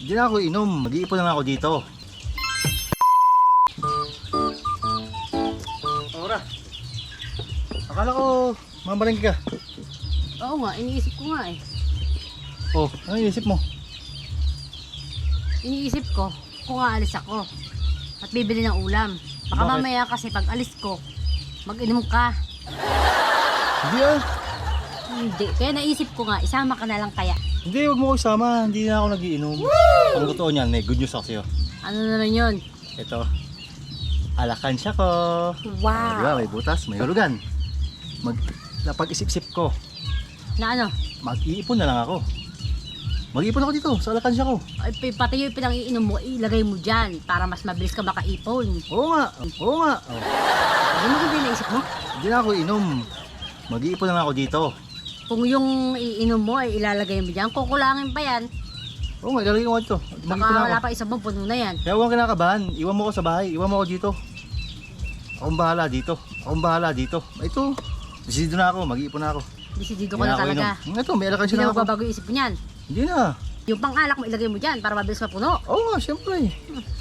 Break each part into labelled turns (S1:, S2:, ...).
S1: Hindi na ako inom. Mag-iipon na lang ako dito. Ora. Akala ko mamalengke ka.
S2: Oo nga, iniisip ko nga eh.
S1: Oh, ano iisip mo?
S2: Iniisip ko kung aalis ako at bibili ng ulam. Baka
S1: Bakit?
S2: mamaya kasi pag alis ko, mag-inom ka.
S1: Hindi ah.
S2: Hindi. Kaya naisip ko nga, isama ka na lang kaya.
S1: Hindi, huwag mo ko isama. Hindi na ako nagiinom. Ang totoo niyan, may good news ako sa'yo.
S2: Ano naman yun?
S1: Ito. Alakansya ko.
S2: Wow!
S1: Diba, may butas, may hulugan. Napag-isip-isip ko,
S2: Na ano?
S1: mag-iipon na lang ako. Mag-iipon ako dito sa alakansya ko.
S2: Ay, pati yung pinang-iinom mo, ilagay mo dyan para mas mabilis ka makaipon.
S1: Oo nga, oo nga. Oh.
S2: Ano mo kung naisip mo?
S1: Hindi na ako inom. Mag-iipon na lang ako dito.
S2: Kung yung iinom mo ay ilalagay mo dyan, kukulangin pa yan.
S1: Oo nga, ilalagay ko nga dito.
S2: Baka
S1: Mag-iipon na
S2: wala
S1: ako.
S2: pa isang buwan, puno na yan.
S1: Kaya huwag kang kinakabahan. Iwan mo ko sa bahay. Iwan mo ako dito. Akong bahala dito. Akong bahala dito. Ito. Desidido na ako. Mag-iipon na ako.
S2: Desidido
S1: Hindi
S2: ka na
S1: ako
S2: talaga.
S1: inom. Ito, may alakansya
S2: Hindi
S1: na
S2: na
S1: ako.
S2: magbabago yung isip mo niyan.
S1: Hindi na.
S2: Yung pang-alak mo ilagay mo dyan para mabilis mapuno.
S1: Oo nga, syempre.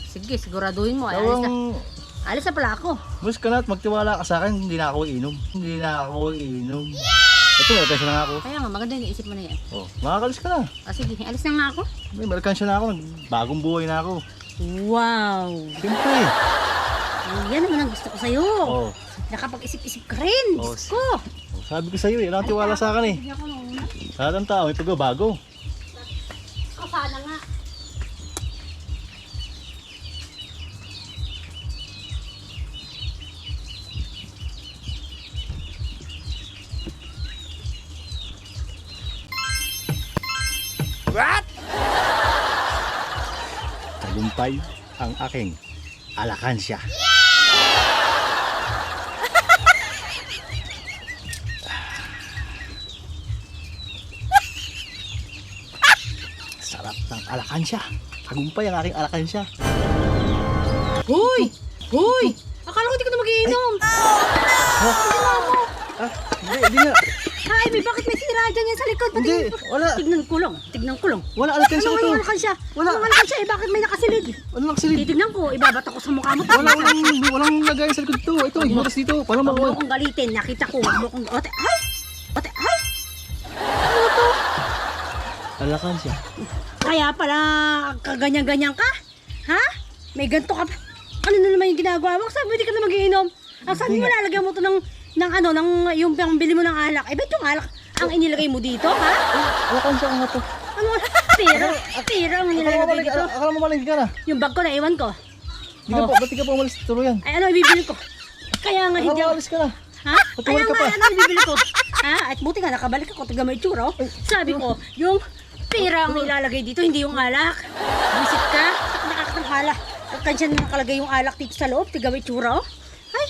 S2: Sige, siguraduhin mo. Ay, alis na.
S1: Tawang,
S2: Alis na pala ako.
S1: mas ka na at magtiwala ka sa akin. Hindi na ako inom. Hindi na ako inom. Ito, may alakansya na nga ako.
S2: Kaya nga, maganda yung isip mo na yan.
S1: Oh, makakalis ka na.
S2: Sige, alis na nga ako.
S1: May alakansya na ako. Bagong buhay na ako.
S2: Wow!
S1: Syempre.
S2: Yan naman ang gusto ko sa'yo.
S1: Oh,
S2: Nakapag-isip-isip ka rin.
S1: Oh,
S2: Diyos ko.
S1: sabi ko sa'yo, ilang tiwala sa akin eh.
S2: Hindi ako nauna.
S1: Sa lahat ng tao, may pagbabago.
S2: O, sana nga.
S1: Tagumpay ang aking alakansya. Sarap ng alakansya. Tagumpay ang aking alakansya.
S2: Hoy! Hoy! Akala ko hindi ka na mag-iinom.
S1: Hindi nga.
S2: Ay, may bakit may sira dyan yan sa likod?
S1: Hindi, wala.
S2: Tignan ko lang. Tignan ko lang.
S1: Wala alakansya
S2: Ano
S1: ko to.
S2: nga yung alakansya?
S1: Wala.
S2: Anong alakansya eh? Bakit may nakasilid?
S1: Ano lang silid?
S2: Titignan ko. Ibabato ko sa mukha mo.
S1: Walang lagay sa likod to. Ito, ibutas dito. Paano
S2: Huwag mo
S1: makuha?
S2: akong galitin. Nakita ko. Huwag mo akong... Ote, ay! Ote, ay!
S1: Alakansya.
S2: Kaya pala kaganyan-ganyan ka? Ha? May ganito ka pa? Ano na naman yung ginagawa mo? Sabi hindi ka na mag-iinom. Ang sabi mo, lalagyan mo to ng yung pambili mo ng alak. Eh, ba't yung alak ang inilagay mo dito, ha?
S1: Alakansya ko nga to.
S2: Ano? Tira ang nilalagay dito.
S1: Akala mo malingki ka na.
S2: Yung bag ko na iwan ko.
S1: Ba't di ka pa umalis tuluyan?
S2: Ay, ano ibibili ko? Kaya nga hindi
S1: Akala mo
S2: ako...
S1: alis ka na.
S2: Ha?
S1: Patuloy
S2: Kaya
S1: ka
S2: nga,
S1: pa.
S2: ano ibibili ko? Ha? At buti nga, nakabalik ako. Tiga may itsura, oh. Sabi ko, yung pera ang ilalagay dito, hindi yung alak. Visit ka? Nakakatanghala. Kansya na nakalagay yung alak dito sa loob. Tiga may itsura, oh. Ay,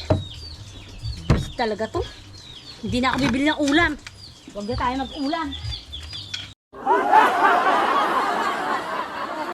S2: bis talaga to. Hindi na ako bibili ng ulam. Huwag na tayo mag-ulam.